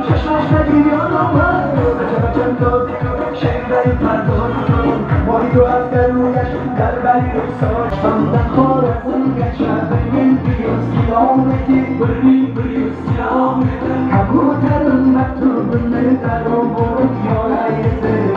چشمش نگیری آدم بچه تازی رو شنگری پرداز رو ماهی رو از گرویش در بری رو ساش بندن خارزم گشت بگین بیوز کیلامتی بریوز کیلامتی کبوترم مکتوب در و برو یالایته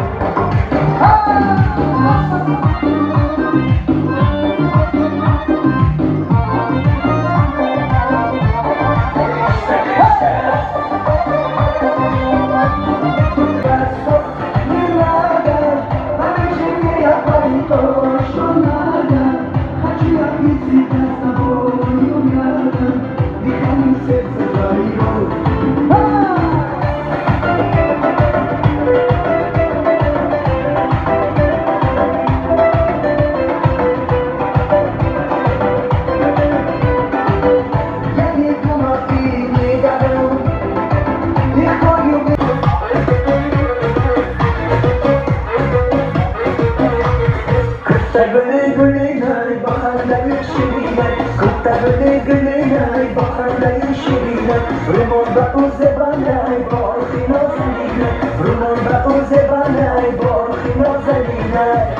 Güley güley nay baharları şirine Kutta güley güley nay baharları şirine Rumonda uze banay borkhino zaline Rumonda uze banay borkhino zaline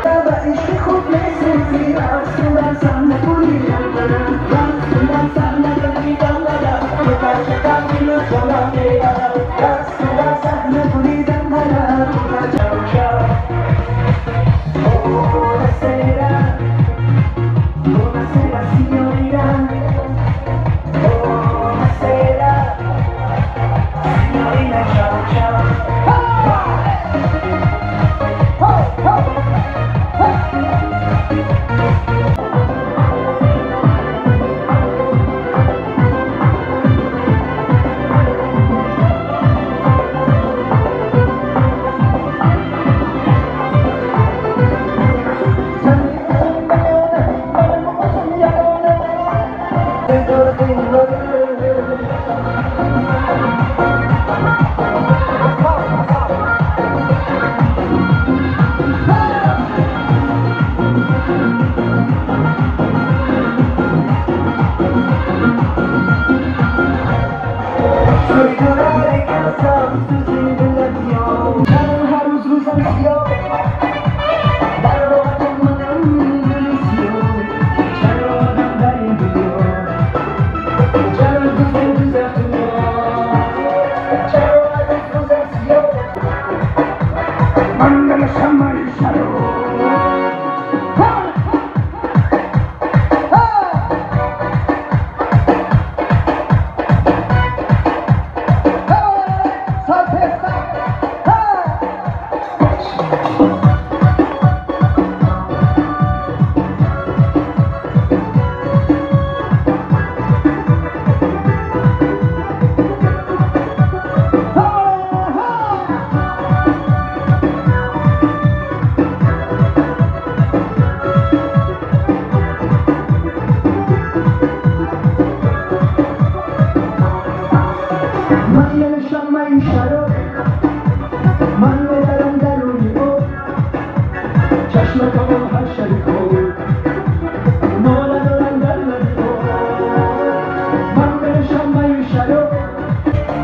Baba işi khud mesezi Aslından sana kuliyan bana Aslından sana kuliyan bana Kukaşıdan bunu çalamaya Aslından sana kuliyan bana Kukaşıdan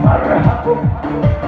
Marhaba